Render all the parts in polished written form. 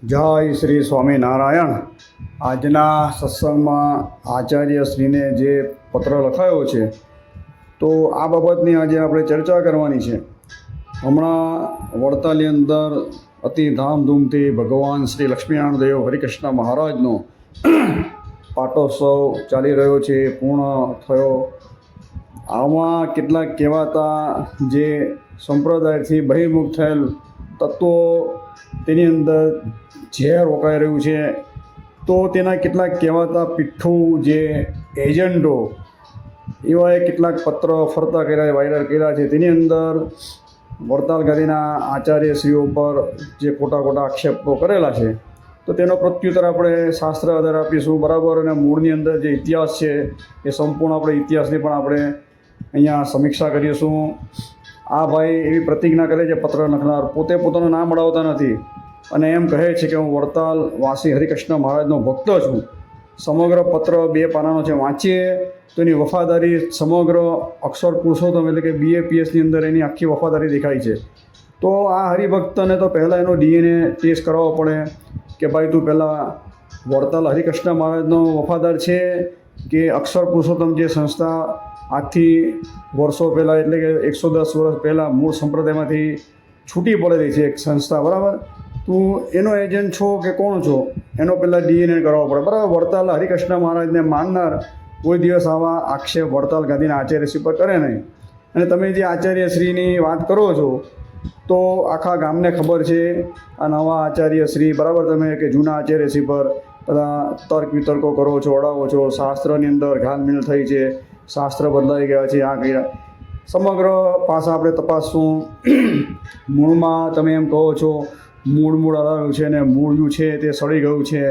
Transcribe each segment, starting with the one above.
જય શ્રી સ્વામિનારાયણ। આજના સત્સંગમાં આચાર્યશ્રીને જે પત્ર લખાયો છે તો આ બાબતની આજે આપણે ચર્ચા કરવાની છે। હમણાં વડતાલની અંદર અતિ ધામધૂમથી ભગવાન શ્રી લક્ષ્મીનારાયણ દેવ હરિકૃષ્ણ મહારાજનો પાટોત્સવ ચાલી રહ્યો છે, પૂર્ણ થયો। આમાં કેટલાક કહેવાતા જે સંપ્રદાયથી બહિર્મુખ થયેલ તત્વો તેની અંદર ઝેર રોકાઈ રહ્યું છે, તો તેના કેટલાક કહેવાતા પીઠ્ઠું જે એજન્ટો એવાએ કેટલાક પત્ર ફરતા કર્યા, વાયરલ કર્યા છે। તેની અંદર વડતાલ ગાદીના આચાર્યશ્રીઓ પર જે ખોટા ખોટા આક્ષેપો કરેલા છે તો તેનો પ્રત્યુત્તર આપણે શાસ્ત્ર આધાર આપીશું, બરાબર। અને મૂળની અંદર જે ઇતિહાસ છે એ સંપૂર્ણ આપણે ઇતિહાસની પણ આપણે અહીંયા સમીક્ષા કરીશું। આ ભાઈ એવી પ્રતિજ્ઞા કરે છે, પત્ર લખનાર પોતે પોતાનું નામ અડાવતા નથી અને એમ કહે છે કે હું વડતાલ વાસી હરિકૃષ્ણ મહારાજનો ભક્ત છું। સમગ્ર પત્ર 2 પાનાનો છે, વાંચીએ તો એની વફાદારી સમગ્ર અક્ષર પુરુષોત્તમ એટલે કે BAPSની અંદર એની આખી વફાદારી દેખાય છે। તો આ હરિભક્તને તો પહેલાં એનો DNA ટેસ્ટ કરાવવો પડે કે ભાઈ તું પહેલાં વડતાલ હરિકૃષ્ણ મહારાજનો વફાદાર છે કે અક્ષર પુરુષોત્તમ જે સંસ્થા આજથી વર્ષો પહેલાં એટલે કે 110 વર્ષ પહેલાં મૂળ સંપ્રદાયમાંથી છૂટી પડેલી છે એક સંસ્થા, બરાબર। તું એનો એજન્ટ છો કે કોણ છો એનો પહેલાં DNA કરાવવો પડે, બરાબર। વડતાલ હરિકૃષ્ણ મહારાજને માનનાર કોઈ દિવસ આવા આક્ષેપ વડતાલ ગાદીના આચાર્યશ્રી પર કરે નહીં। અને તમે જે આચાર્યશ્રીની વાત કરો છો તો આખા ગામને ખબર છે આ નવા આચાર્યશ્રી, બરાબર, તમે કે જૂના આચાર્યશ્રી પર બધા તર્ક વિતર્કો કરો છો, અડાવો છો, શાસ્ત્રની અંદર ઘાલમેલ થઈ છે, શાસ્ત્ર બદલાઈ ગયા છે, આ કર્યા સમગ્ર પાસા આપણે તપાસશું। મૂળમાં તમે એમ કહો છો મૂળ હરાવ્યું છે ને મૂળિયું છે તે સડી ગયું છે,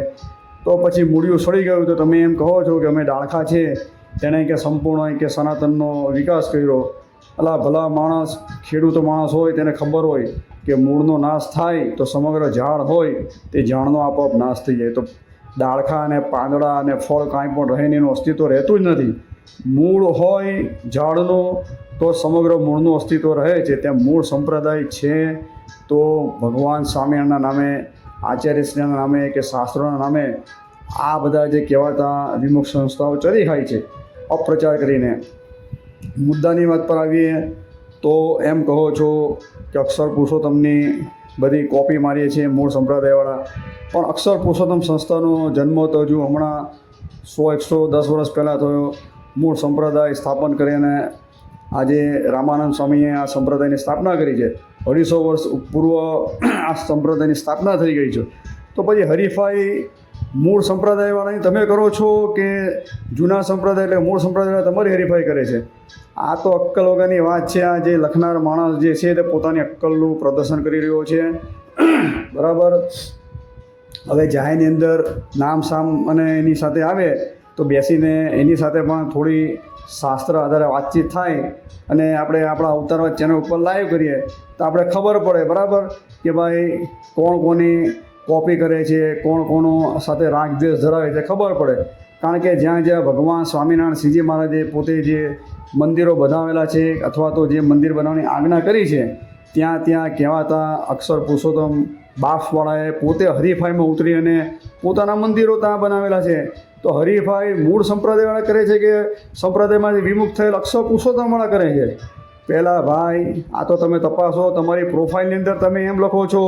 તો પછી મૂળિયું સડી ગયું તો તમે એમ કહો છો કે અમે ડાળખા છે તેણે કે સંપૂર્ણ કે સનાતનનો વિકાસ કર્યો। અલા ભલા માણસ, ખેડૂત માણસ હોય તેને ખબર હોય કે મૂળનો નાશ થાય તો સમગ્ર ઝાડ હોય તે ઝાડનો આપોઆપ નાશ થઈ જાય, તો ડાળખા અને પાંદડા અને ફળ કાંઈ પણ રહે એનું અસ્તિત્વ રહેતું જ નથી। મૂળ હોય ઝાડનું તો સમગ્ર મૂળનું અસ્તિત્વ રહે છે। ત્યાં મૂળ સંપ્રદાય છે તો ભગવાન સ્વામિનારાયણના નામે, આચાર્યશ્રીના નામે કે શાસ્ત્રોના નામે આ બધા જે કહેવાતા વિમુખ સંસ્થાઓ ચરી ખાય છે અપ્રચાર કરીને। મુદ્દાની વાત પર આવીએ તો એમ કહો છો કે અક્ષર પુરુષોત્તમની બધી કોપી મારીએ છીએ મૂળ સંપ્રદાયવાળા, પણ અક્ષર પુરુષોત્તમ સંસ્થાનો જન્મ તો હજુ હમણાં 110 વર્ષ પહેલાં થયો। મૂળ સંપ્રદાય સ્થાપન કરીને આજે રામાનંદ સ્વામીએ આ સંપ્રદાયની સ્થાપના કરી છે। 250 વર્ષ પૂર્વ આ સંપ્રદાયની સ્થાપના થઈ ગઈ છે, તો પછી હરીફાઈ મૂળ સંપ્રદાયવાળાની તમે કરો છો કે જૂના સંપ્રદાય એટલે મૂળ સંપ્રદાયવાળા તમારી હરીફાઈ કરે છે? આ તો અક્કલ વગરની વાત છે। આ જે લખનાર માણસ જે છે તે પોતાની અક્કલનું પ્રદર્શન કરી રહ્યો છે, બરાબર। હવે જાહેરની અંદર નામ સામ અને એની સાથે આવે તો બેસીને એની સાથે પણ થોડી શાસ્ત્ર આધારે વાતચીત થાય અને આપણે આપણા અવતારવાદ ચેનલ ઉપર લાઈવ કરીએ તો આપણે ખબર પડે, બરાબર, કે ભાઈ કોણ કોની કોપી કરે છે, કોણ કોનો સાથે રાગ દ્વેષ ધરાવે છે ખબર પડે। કારણ કે જ્યાં જ્યાં ભગવાન સ્વામિનારાયણ શ્રીજી મહારાજે પોતે જે મંદિરો બનાવેલા છે અથવા તો જે મંદિર બનાવવાની આજ્ઞા કરી છે ત્યાં ત્યાં કહેવાતા અક્ષર પુરુષોત્તમ બાપવાળાએ પોતે હરીફાઈમાં ઉતરી અને પોતાના મંદિરો ત્યાં બનાવેલા છે। તો હરીફાઈ મૂળ સંપ્રદાયવાળા કરે છે કે સંપ્રદાયમાંથી વિમુખ થયેલ અક્ષર પુરુષોત્તમવાળા કરે છે? પહેલાં ભાઈ આ તો તમે તપાસો। તમારી પ્રોફાઇલની અંદર તમે એમ લખો છો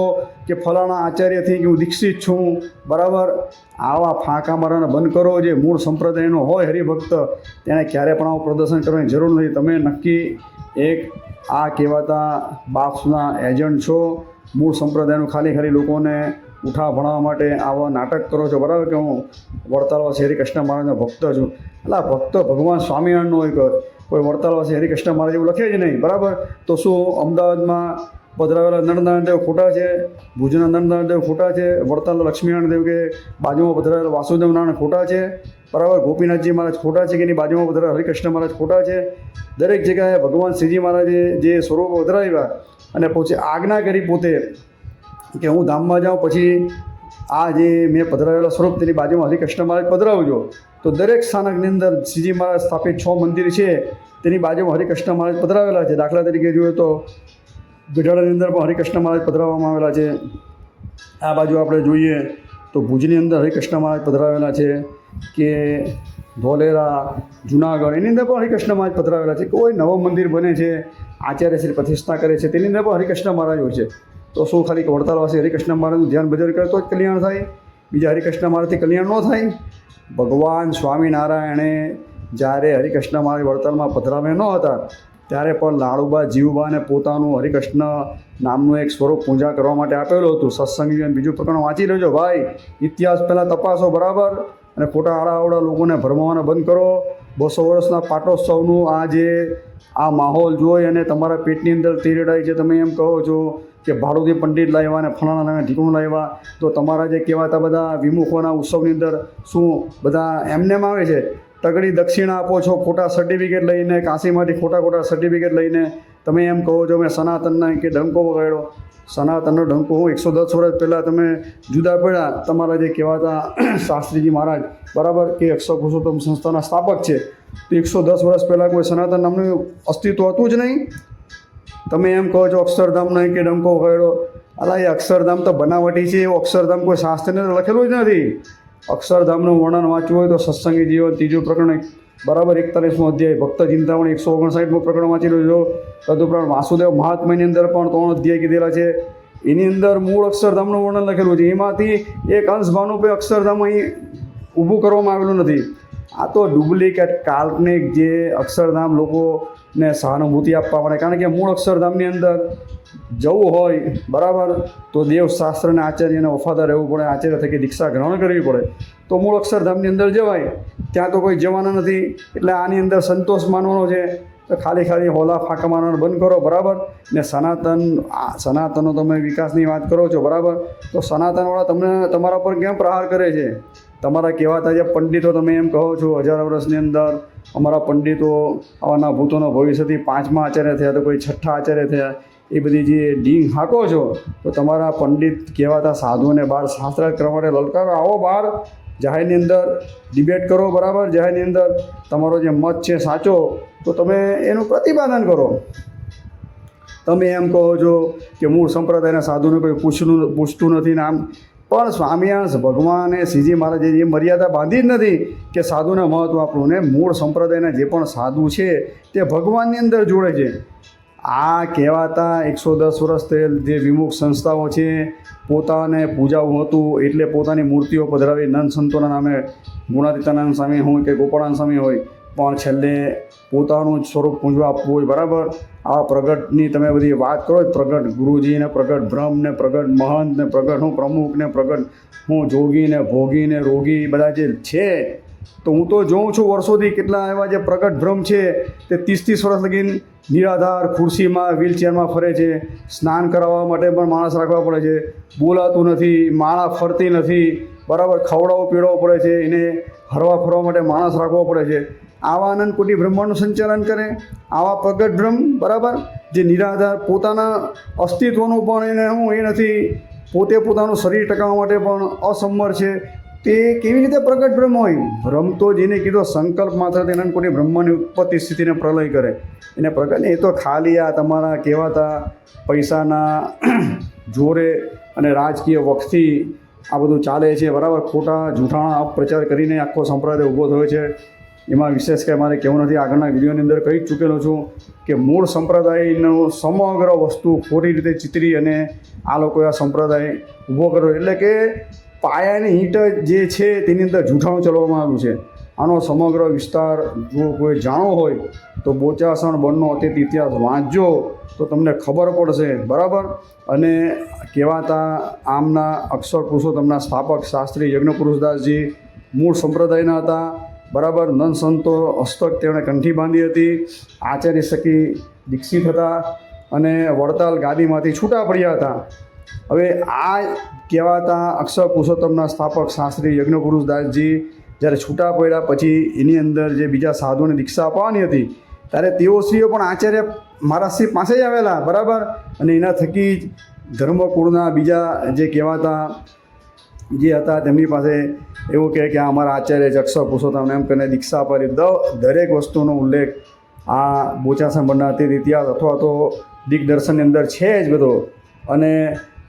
કે ફલાણા આચાર્યથી કે હું દીક્ષિત છું, બરાબર। આવા ફાંકા મારવાના બંધ કરો। જે મૂળ સંપ્રદાયનો હોય હરિભક્ત તેણે ક્યારે પણ આવું પ્રદર્શન કરવાની જરૂર નથી। તમે નક્કી એક આ કહેવાતા બાપ્સના એજન્ટ છો, મૂળ સંપ્રદાયનું ખાલી લોકોને ઉઠા ભણાવવા માટે આવા નાટક કરો છો, બરાબર, કે હું વડતાલવાસી હરિકૃષ્ણ મહારાજનો ભક્ત છું। એટલે ભક્ત ભગવાન સ્વામિનારાયણનો હોય, કોઈ વડતાલવાસી હરિકૃષ્ણ મહારાજ એવું લખે જ નહીં, બરાબર। તો શું અમદાવાદમાં પધરાવેલા નરનારાયણ દેવ ખોટા છે, ભુજના નરનારાયણ દેવ ખોટા છે, વડતાલ લક્ષ્મીનારાયણ દેવ કે બાજુમાં પધરાવેલા વાસુદેવ નારાયણ ખોટા છે, બરાબર, ગોપીનાથજી મહારાજ ખોટા છે કે એની બાજુમાં પધરાવેલા હરિકૃષ્ણ મહારાજ ખોટા છે? દરેક જગ્યાએ ભગવાન શ્રીજી મહારાજે જે સ્વરૂપો પધરાવ્યા અને પછી આજ્ઞા કરી પોતે કે હું ધામમાં જાઉં પછી આ જે મેં પધરાવેલા સ્વરૂપ તેની બાજુમાં હરિકૃષ્ણ મહારાજ પધરાવજો। તો દરેક સ્થાનકની અંદર શ્રીજી મહારાજ સ્થાપિત 6 મંદિર છે તેની બાજુમાં હરિકૃષ્ણ મહારાજ પધરાવેલા છે। દાખલા તરીકે જોઈએ તો ગઢડાની અંદર પણ હરિકૃષ્ણ મહારાજ પધરાવવામાં આવેલા છે, આ બાજુ આપણે જોઈએ તો ભુજની અંદર હરિકૃષ્ણ મહારાજ પધરાવેલા છે, કે ધોલેરા, જુનાગઢ એની અંદર પણ હરિકૃષ્ણ મહારાજ પધરાવેલા છે. કોઈ નવું મંદિર બને છે, આચાર્યશ્રી પ્રતિષ્ઠા કરે છે, તેની અંદર પણ હરિકૃષ્ણ મહારાજ હોય છે. તો શું ખાલી વડતાલવાસી હરિકૃષ્ણ મહારાજનું ધ્યાન ભજન કરે તો જ કલ્યાણ થાય? બીજા હરિકૃષ્ણ મહારાજથી કલ્યાણ ન થાય? ભગવાન સ્વામિનારાયણે જ્યારે હરિકૃષ્ણ મહારાજ વડતાલમાં પધરાવે ન હતા ત્યારે પણ લાડુબા જીવબાને પોતાનું હરિકૃષ્ણ નામનું એક સ્વરૂપ પૂજા કરવા માટે આપેલું હતું. સત્સંગી અને બીજું પ્રકરણ વાંચી લેજો ભાઈ, ઇતિહાસ પહેલાં તપાસો બરાબર, અને ખોટા આડાઅવડા લોકોને ભરમાવાના બંધ કરો. 200 વર્ષના પાટોત્સવનું આ માહોલ જોઈ અને તમારા પેટની અંદર તેરડાઈ છે, તમે એમ કહો છો કે ભાડુથી પંડિત લાવ્યા અને ફલાણા લાવ્યા, ઢીકણું લાવ્યા, તો તમારા જે કહેવાતા બધા વિમુખોના ઉત્સવની અંદર શું બધા એમનેમ આવે છે? તગડી દક્ષિણા આપો છો ખોટા સર્ટિફિકેટ લઈને, કાશીમાંથી ખોટા સર્ટિફિકેટ લઈને તમે એમ કહો છો મેં સનાતનના કે ડંકો વગાડ્યો. સનાતનનો ડંકો હું 110 વર્ષ પહેલાં તમે જુદા પડ્યા, તમારા જે કહેવાતા શાસ્ત્રીજી મહારાજ બરાબર, કે અક્ષર પુરુષોત્તમ સંસ્થાના સ્થાપક છે, તો 110 વર્ષ પહેલાં કોઈ સનાતન નામનું અસ્તિત્વ હતું જ નહીં. તમે એમ કહો છો અક્ષરધામ નહીં કે ડંકો વગાડ્યો. અલા, એ અક્ષરધામ તો બનાવટી છે, એવું અક્ષરધામ કોઈ શાસ્ત્રને લખેલું જ નથી. અક્ષરધામનું વર્ણન વાંચવું હોય તો સત્સંગી જીવન 3 પ્રકરણ બરાબર 41મો અધ્યાય, ભક્ત ચિંતામણ 159મું પ્રકરણ વાંચી લેજો. તદુપરાંત વાસુદેવ મહાત્મ્યની અંદર પણ 3 અધ્યાય કીધેલા છે. એની અંદર મૂળ અક્ષરધામનું વર્ણન લખેલું છે. એમાંથી એક અંશ ભાવનું અક્ષરધામ અહીં ઊભું કરવામાં આવેલું નથી. આ તો ડુપ્લિકેટ કાલ્પનિક જે અક્ષરધામ લોકોને સહાનુભૂતિ આપવા માટે, કારણ કે મૂળ અક્ષરધામની અંદર જવું હોય બરાબર તો દેવશાસ્ત્ર અને આચાર્યને વફાદાર રહેવું પડે, આચાર્ય થકી દીક્ષા ગ્રહણ કરવી પડે તો મૂળ અક્ષરધામની અંદર જવાય. ત્યાં તો કોઈ જવાના નથી, એટલે આની અંદર સંતોષ માનવાનો છે. તો ખાલી હોલા ફાંકા મારવાનું બંધ કરો બરાબર. ને સનાતનનો તમે વિકાસની વાત કરો છો બરાબર, તો સનાતનવાળા તમને તમારા પર કેમ પ્રહાર કરે છે? તમારા કહેવાતા જે પંડિતો તમે એમ કહો છો 1000 વર્ષની અંદર અમારા પંડિતો આવાના ભૂતોનો ભવિષ્યથી 5મા આચાર્ય થયા, તો કોઈ 6ઠ્ઠા આચાર્ય થયા, એ બધી જે ડીંગ હાંકો છો, તો તમારા પંડિત કહેવાતા સાધુઓને બહાર શાસ્ત્રાર્થ કરવા માટે લલકારો. આવો બહાર જાહેરની અંદર ડિબેટ કરો બરાબર, જાહેરની અંદર તમારો જે મત છે સાચો, તો તમે એનું પ્રતિપાદન કરો. તમે એમ કહો છો કે મૂળ સંપ્રદાયના સાધુને કોઈ પૂછતું નથી ને આમ, પણ સ્વામિનારાયણ ભગવાને શ્રીજી મહારાજે એ મર્યાદા બાંધી જ નથી કે સાધુને મહત્ત્વ આપવું. ને મૂળ સંપ્રદાયના જે પણ સાધુ છે તે ભગવાનની અંદર જોડે છે. આ કહેવાતા 110 વર્ષ થયેલ જે વિમુખ સંસ્થાઓ છે, પોતાને પૂજાવું હતું એટલે પોતાની મૂર્તિઓ પધરાવી નંદ સંતોના નામે, ગુણાતીતાનંદ સ્વામી હોય કે ગોપાળાનંદ સ્વામી હોય, પણ છેલ્લે પોતાનું જ સ્વરૂપ પૂજવા આપવું હોય બરાબર. આ પ્રગટની તમે બધી વાત કરો, પ્રગટ ગુરુજી ને પ્રગટ બ્રહ્મ ને પ્રગટ મહંત ને પ્રગટ હું પ્રમુખ ને પ્રગટ હું જોગી ને ભોગી ને રોગી બધા જે છે, તો હું તો જોઉં છું વર્ષોથી કેટલા એવા જે પ્રગટ બ્રહ્મ છે તે 30-30 વર્ષ લગીને નિરાધાર ખુરશીમાં વ્હીલચેરમાં ફરે છે. સ્નાન કરાવવા માટે પણ માણસ રાખવા પડે છે, બોલાતું નથી, માળા ફરતી નથી બરાબર, ખવડાવવું પીવડાવવું પડે છે, એને હરવા ફરવા માટે માણસ રાખવો પડે છે. આવા આનંદ કોટી બ્રહ્માંડનું સંચાલન કરે આવા પ્રગટ બ્રહ્મ બરાબર, જે નિરાધાર પોતાના અસ્તિત્વનું પણ એને એ નથી, પોતે પોતાનું શરીર ટકાવવા માટે પણ અસમર્થ છે, તે કેવી રીતે પ્રગટ બ્રહ્મ હોય? બ્રહ્મ તો જેને કીધો સંકલ્પ માત્રથી અનંત કોટી બ્રહ્માંડની ઉત્પત્તિ સ્થિતિને પ્રલય કરે એને પ્રગટ. એ તો ખાલી આ તમારા કહેવાતા પૈસાના જોરે અને રાજકીય વખથી આ બધું ચાલે છે બરાબર. ખોટા જૂઠાણા અપપ્રચાર કરીને આખો સંપ્રદાય ઊભો થયો છે. એમાં વિશેષ કંઈ મારે કહેવું નથી, આગળના વિડીયોની અંદર કહી ચૂકેલો છું કે મૂળ સંપ્રદાયનો સમગ્ર વસ્તુ ખોટી રીતે ચિતરી અને આ લોકોએ આ સંપ્રદાય ઊભો કર્યો. એટલે કે પાયાની ઈંટ જે છે તેની અંદર જૂઠાણું ચલાવવામાં આવ્યું છે. આનો સમગ્ર વિસ્તાર જો કોઈ જાણવો હોય તો બોચાસણ બનનો અતીત ઇતિહાસ વાંચજો તો તમને ખબર પડશે બરાબર. અને કહેવાતા આમના અક્ષર પુરુષોત્તમના સ્થાપક શાસ્ત્રી યજ્ઞપુરુષદાસજી મૂળ સંપ્રદાયના હતા બરાબર. નંદ સંતો હસ્તક તેમણે કંઠી બાંધી હતી, આચાર્ય સખી દીક્ષિત હતા અને વડતાલ ગાદીમાંથી છૂટા પડ્યા હતા. હવે આ કહેવાતા અક્ષર પુરુષોત્તમના સ્થાપક શાસ્ત્રી યજ્ઞપુરુષદાસજી જ્યારે છૂટા પડ્યા પછી એની અંદર જે બીજા સાધુઓને દીક્ષા અપાવવાની હતી ત્યારે તેઓશ્રીઓ પણ આચાર્ય મહારાજશ્રી પાસે જ આવેલા બરાબર. અને એના થકી જ ધર્મકુળના બીજા જે કહેવાતા જે હતા તેમની પાસે એવું કહે કે અમારા આચાર્ય જ અક્ષર પુરુષોત્તમ એમ કરીને દીક્ષા આપેલી. દરેક વસ્તુનો ઉલ્લેખ આ બોચાસણ બનના તે ઇતિહાસ અથવા તો દિગ્દર્શનની અંદર છે જ બધો. અને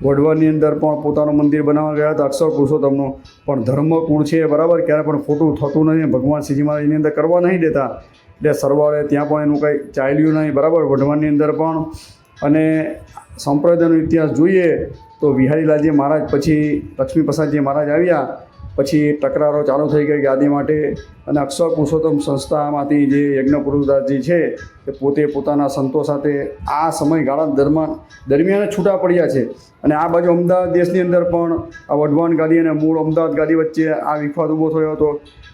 વઢવાણની અંદર પણ પોતાનું મંદિર બનાવવા ગયા હતા અક્ષર પુરુષોત્તમનું, પણ ધર્મકુળ છે બરાબર, ક્યારે પણ ખોટું થતું નથી, ભગવાન શ્રીજી મહારાજની અંદર કરવા નહીં દેતા, એટલે સરવાળે ત્યાં પણ એનું કંઈ ચાલ્યું નહીં બરાબર, વઢવાણની અંદર પણ. અને સંપ્રદાયનો ઇતિહાસ જોઈએ તો વિહારીલાલજી મહારાજ પછી લક્ષ્મી પ્રસાદજી મહારાજ આવ્યા પછી તકરારો ચાલુ થઈ ગઈ ગાદી માટે, અને અક્ષર પુરુષોત્તમ સંસ્થામાંથી જે યજ્ઞપુરુષદાસજી છે એ પોતે પોતાના સંતો સાથે આ સમયગાળા દરમિયાન છૂટા પડ્યા છે. અને આ બાજુ અમદાવાદ દેશની અંદર પણ આ વઢવાણ ગાદી અને મૂળ અમદાવાદ ગાદી વચ્ચે આ વિવાદ ઊભો થયો હતો.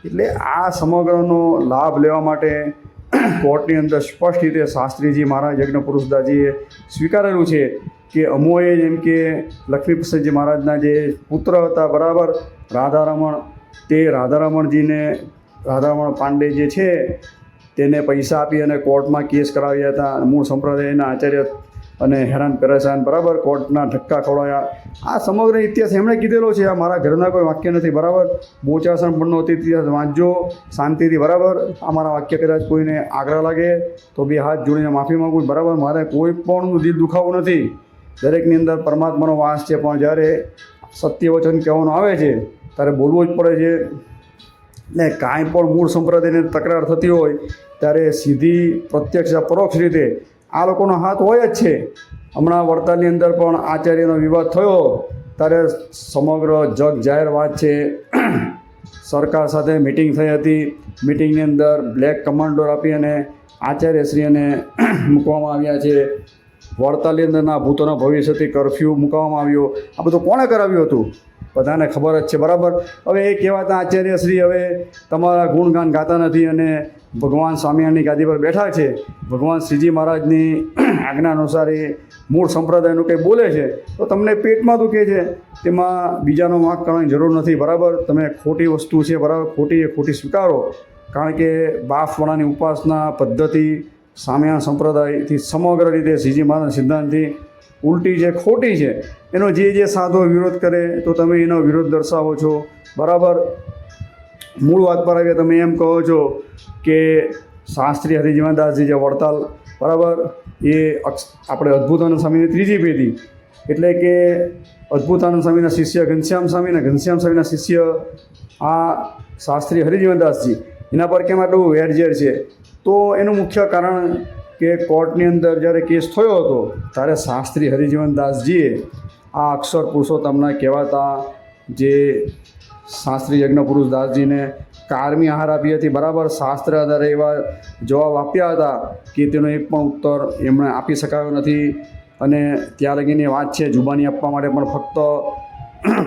એટલે આ સમગ્રનો લાભ લેવા માટે કોર્ટની અંદર સ્પષ્ટ રીતે શાસ્ત્રીજી મહારાજ યજ્ઞપુરુષદાસજીએ સ્વીકારેલું છે કે અમોએ જેમ કે લક્ષ્મી પ્રસાદજી મહારાજના જે પુત્ર હતા બરાબર રાધારમણ, તે રાધારમણ પાંડે જે છે તેને પૈસા આપી અને કોર્ટમાં કેસ કરાવ્યા હતા, મૂળ સંપ્રદાયના આચાર્ય અને હેરાન પરેશાન બરાબર, કોર્ટના ધક્કા ખવડાવ્યા. આ સમગ્ર ઇતિહાસ એમણે કીધેલો છે, આ મારા ઘરના કોઈ વાક્ય નથી બરાબર. બોચાસણ પણનો ઇતિહાસ વાંચજો શાંતિથી બરાબર. આ મારા વાક્ય કદાચ કોઈને આગ્રહ લાગે તો બે હાથ જોડીને માફી માગું બરાબર. મારે કોઈ પણ દિલ દુખાવું નથી, દરેકની અંદર પરમાત્માનો વાસ છે, પણ જ્યારે સત્ય વચન કહેવાનું આવે છે ત્યારે બોલવું જ પડે છે. ને કાંઈ પણ મૂળ સંપ્રદાયની તકરાર થતી હોય ત્યારે સીધી પ્રત્યક્ષ પરોક્ષ રીતે આ લોકોનો હાથ હોય જ છે. હમણાં વડતાલની અંદર પણ આચાર્યનો વિવાદ થયો ત્યારે સમગ્ર જગ જાહેર વાત છે. સરકાર સાથે મિટિંગ થઈ હતી, મિટિંગની અંદર બ્લેક કમાન્ડર આપી અને આચાર્યશ્રીને મૂકવામાં આવ્યા છે. વડતાલની અંદરના ભૂતોના ભવિષ્યથી કરફ્યુ મૂકવામાં આવ્યો. આ બધું કોણે કરાવ્યું હતું બધાને ખબર જ છે બરાબર. હવે એ કહેવાતા આચાર્યશ્રી હવે તમારા ગુણગાન ગાતા નથી અને ભગવાન સ્વામિનારાયણની ગાદી પર બેઠા છે, ભગવાન શ્રીજી મહારાજની આજ્ઞા અનુસાર એ મૂળ સંપ્રદાયનું કંઈ બોલે છે તો તમને પેટમાં દુખે છે, તેમાં બીજાનો વાંક કરવાની જરૂર નથી બરાબર. તમે ખોટી વસ્તુ છે બરાબર, ખોટી એ ખોટી સ્વીકારો, કારણ કે બાફવાળાની ઉપાસના પદ્ધતિ સ્વામિનારાયણ સંપ્રદાયથી સમગ્ર રીતે શ્રીજી મહારાજના સિદ્ધાંતથી ઉલટી છે, ખોટી છે. એનો જે સાધો વિરોધ કરે તો તમે એનો વિરોધ દર્શાવો છો બરાબર. મૂળ વાત પર આવીએ, તમે એમ કહો છો કે શાસ્ત્રી હરિજીવનદાસજી જે વડતાલ બરાબર એ આપણે અદ્ભુતાનંદ સ્વામીની ત્રીજી પેઢી, એટલે કે અદ્ભુતાનંદ સ્વામીના શિષ્ય ઘનશ્યામ સ્વામી અને ઘનશ્યામ સ્વામીના શિષ્ય આ શાસ્ત્રી હરિજીવનદાસજી, એના પર કેમ આટલું વેરઝેર છે? તો એનું મુખ્ય કારણ કે કોર્ટની અંદર જ્યારે કેસ થયો હતો ત્યારે શાસ્ત્રી હરિજીવનદાસજીએ આ અક્ષર પુરુષોત્તમના કહેવાતા જે શાસ્ત્રી યજ્ઞપુરુષદાસજીને કારમી આહાર આપી હતી બરાબર. શાસ્ત્ર આધારે એવા જવાબ આપ્યા હતા કે તેનો એક પણ ઉત્તર એમણે આપી શકાયો નથી. અને ત્યાં લગીની વાત છે જુબાની આપવા માટે પણ ફક્ત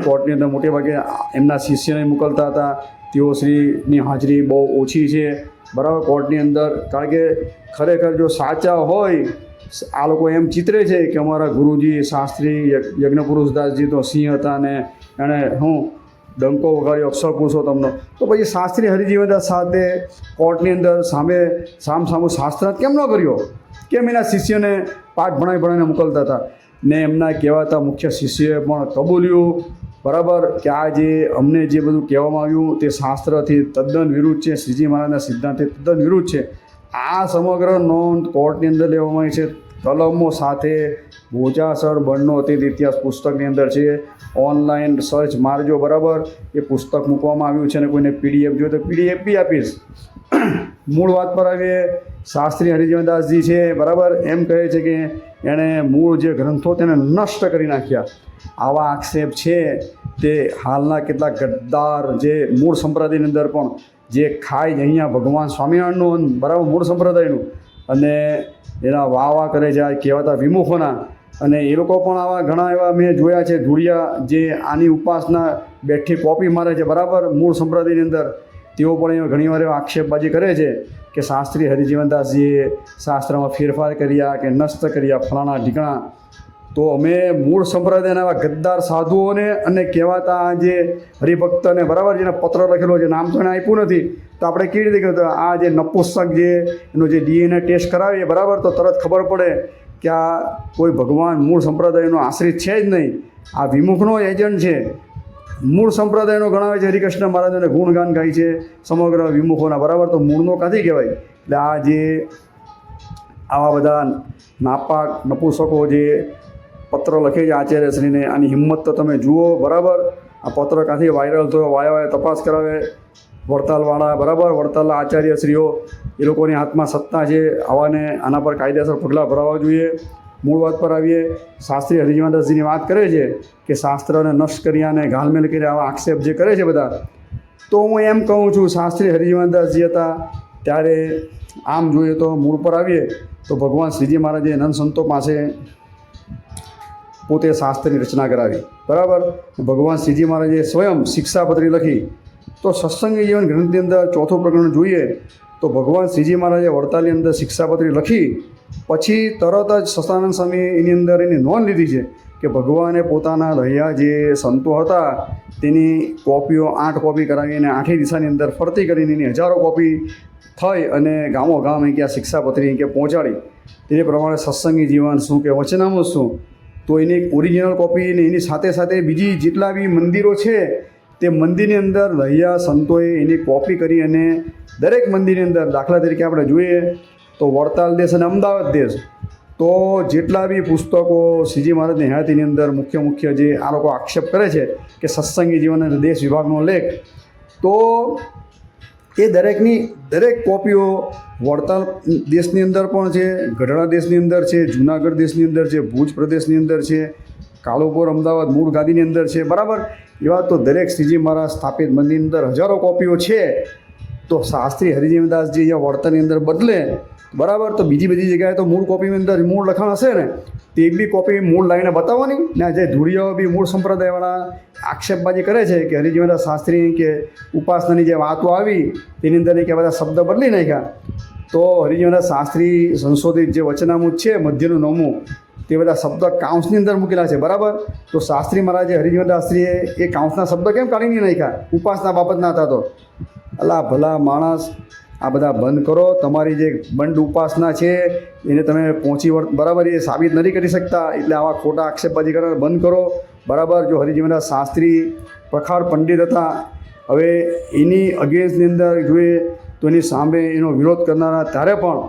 કોર્ટની અંદર મોટે ભાગે એમના શિષ્યને મોકલતા હતા. તેઓ શ્રીની હાજરી બહુ ઓછી છે બરાબર કોર્ટની અંદર, કારણ કે ખરેખર જો સાચા હોય આ લોકો એમ ચિતરે છે કે અમારા ગુરુજી શાસ્ત્રી યજ્ઞપુરુષદાસજી તો સિંહ હતા અને એણે ડંકો વગાડ્યો અક્ષર પુરુષોત્તમનો, તો પછી શાસ્ત્રી હરિજીવનદાસ સાથે કોર્ટની અંદર સામસામું શાસ્ત્રાર્થ કેમ ન કર્યો? કેમ એના શિષ્યને પાઠ ભણાવીને મોકલતા હતા? ને એમના કહેવાતા મુખ્ય શિષ્યએ પણ કબૂલ્યું બરાબર કે આ જે અમને જે બધું કહેવામાં આવ્યું તે શાસ્ત્રથી તદ્દન વિરુદ્ધ છે, શ્રીજી મહારાજના સિદ્ધાંતથી તદ્દન વિરુદ્ધ છે. આ સમગ્ર નોંધ કોર્ટની અંદર લેવામાં આવી છે, કલમો સાથે. બોચાસર બળનો અતીત ઇતિહાસ પુસ્તકની અંદર છે, ઓનલાઈન સર્ચ મારજો બરાબર. એ પુસ્તક મૂકવામાં આવ્યું છે અને કોઈને પીડીએફ જોઈએ તો પીડીએફ બી આપીશ. મૂળ વાત પર આવીએ, શાસ્ત્રી હરિજીવનદાસજી છે બરાબર, એમ કહે છે કે એણે મૂળ જે ગ્રંથો તેને નષ્ટ કરી નાખ્યા. આવા આક્ષેપ છે તે હાલના કેટલાક ગદ્દાર જે મૂળ સંપ્રદાયની અંદર પણ જે ખાય અહીંયા ભગવાન સ્વામિનારાયણનું બરાબર મૂળ સંપ્રદાયનું અને એના વાહ કરે છે આ કહેવાતા વિમુખોના. અને એ લોકો પણ આવા ઘણા એવા મેં જોયા છે ધૂળિયા જે આની ઉપાસના બેઠી કોપી મારે છે બરાબર મૂળ સંપ્રદાયની અંદર. તેઓ પણ ઘણીવાર એવા આક્ષેપબાજી કરે છે કે શાસ્ત્રી હરિજીવનદાસજીએ શાસ્ત્રમાં ફેરફાર કર્યા કે નષ્ટ કર્યા ફલાણા ઢીકણા. તો અમે મૂળ સંપ્રદાયના એવા ગદ્દાર સાધુઓને અને કહેવાતા જે હરિભક્તને બરાબર જેને પત્ર લખેલો છે, નામ તો એને આપ્યું નથી, તો આપણે કેવી રીતે કહેતા આ જે નપુંસક જે એનો જે DNA ટેસ્ટ કરાવીએ બરાબર તો તરત ખબર પડે કે આ કોઈ ભગવાન મૂળ સંપ્રદાયનો આશ્રિત છે જ નહીં, આ વિમુખનો એજન્ટ છે. મૂળ સંપ્રદાયનો ગણાવે છે, હરિકૃષ્ણ મહારાજને ગુણગાન ગાય છે સમગ્ર વિમુખોના બરાબર, તો મૂળનો ક્યાંથી કહેવાય? એટલે આ જે આવા બધા નાપાક નપુંસકો જે પત્ર લખે છે આચાર્યશ્રીને. આની હિંમત તો તમે જુઓ. બરાબર, આ પત્ર ક્યાંથી વાયરલ થયો, વાયા તપાસ કરાવે વડતાલવાળા. બરાબર, વડતાલના આચાર્યશ્રીઓ, એ લોકોની હાથમાં સત્તા છે. આના પર કાયદેસર પગલાં ભરાવવા જોઈએ. મૂળ વાત પર આવીએ. શાસ્ત્રી હરિજીવનદાસજીની વાત કરે છે કે શાસ્ત્રને નષ્ટ કર્યા અને ઘાલમેલ કર્યા, આવા આક્ષેપ જે કરે છે બધા, તો હું એમ કહું છું શાસ્ત્રી હરિજીવનદાસજી હતા ત્યારે આમ જોઈએ તો મૂળ પર આવીએ તો ભગવાન શ્રીજી મહારાજે નંદ સંતો પાસે પોતે શાસ્ત્રની રચના કરાવી. બરાબર, ભગવાન શ્રીજી મહારાજે સ્વયં શિક્ષાપત્રી લખી. તો સત્સંગી જીવન ગ્રંથની અંદર ચોથું પ્રકરણ જોઈએ તો ભગવાન શ્રીજી મહારાજે વડતાલની અંદર શિક્ષાપત્રી લખી પછી તરત જ સતાનંદ સ્વામી એની અંદર એની નોંધ લીધી છે કે ભગવાને પોતાના રહ્યા જે સંતો હતા તેની કોપીઓ 8 કોપી કરાવી અને 8 દિશાની અંદર ફરતી કરીને એની હજારો કોપી થઈ અને ગામો ગામ કે આ શિક્ષાપત્રી કે પહોંચાડી. તે પ્રમાણે સત્સંગી જીવન શું કે વચનામૃત શું, તો એની એક ઓરિજિનલ કોપી અને એની સાથે સાથે બીજી જેટલા બી મંદિરો છે તે મંદિરની અંદર રહ્યા સંતોએ એની કોપી કરી અને દરેક મંદિરની અંદર દાખલા તરીકે આપણે જોઈએ તો વડતાલ દેશ અને અમદાવાદ દેશ, તો જેટલા બી પુસ્તકો શ્રીજી મહારાજની હયાતીની અંદર મુખ્ય જે આ લોકો આક્ષેપ કરે છે કે સત્સંગી જીવન અને દેશ વિભાગનો લેખ, તો એ દરેક કોપીઓ વડતાલ દેશની અંદર પણ છે, ગઢડા દેશની અંદર છે, જૂનાગઢ દેશની અંદર છે, ભુજ પ્રદેશની અંદર છે, કાલુપુર અમદાવાદ મૂળ ગાદીની અંદર છે. બરાબર, એવા તો દરેક શ્રીજી મહારાજ સ્થાપિત મંદિરની અંદર હજારો કોપીઓ છે. તો શાસ્ત્રી હરિજીવનદાસજી અહીંયા વડતાલની અંદર બદલે, બરાબર, તો બીજી બધી જગ્યાએ તો મૂળ કોપીની અંદર મૂળ લખાણ હશે ને, તે એક બી કોપી મૂળ લાવીને બતાવવાની ને. જે ધૂળિયાઓ બી મૂળ સંપ્રદાયવાળા આક્ષેપબાજી કરે છે કે હરિજીવનદાસ શાસ્ત્રી કે ઉપાસનાની જે વાતો આવી તેની અંદર કે બધા શબ્દ બદલી નાખ્યા, તો હરિજીવનદાસ શાસ્ત્રી સંશોધિત જે વચનામૃત છે મધ્યનું 9મું, તે બધા શબ્દ કાઉન્સની અંદર મૂકેલા છે. બરાબર, તો શાસ્ત્રી મહારાજે હરિજીવનદાસજીએ એ કાઉન્સના શબ્દ કેમ કાઢી નહીં નાખ્યા? ઉપાસના બાબતના હતા તો. અલા ભલા માણસ, આ બધા બંધ કરો. તમારી જે બંધ ઉપાસના છે એને તમે બરાબર એ સાબિત નથી કરી શકતા, એટલે આવા ખોટા આક્ષેપબાજી કરવાના બંધ કરો. બરાબર, જો હરિજીવનદાસ શાસ્ત્રી પ્રખર પંડિત હતા, હવે એની અગેન્સ્ટની અંદર જોઈએ તો એની સામે એનો વિરોધ કરનારા ત્યારે પણ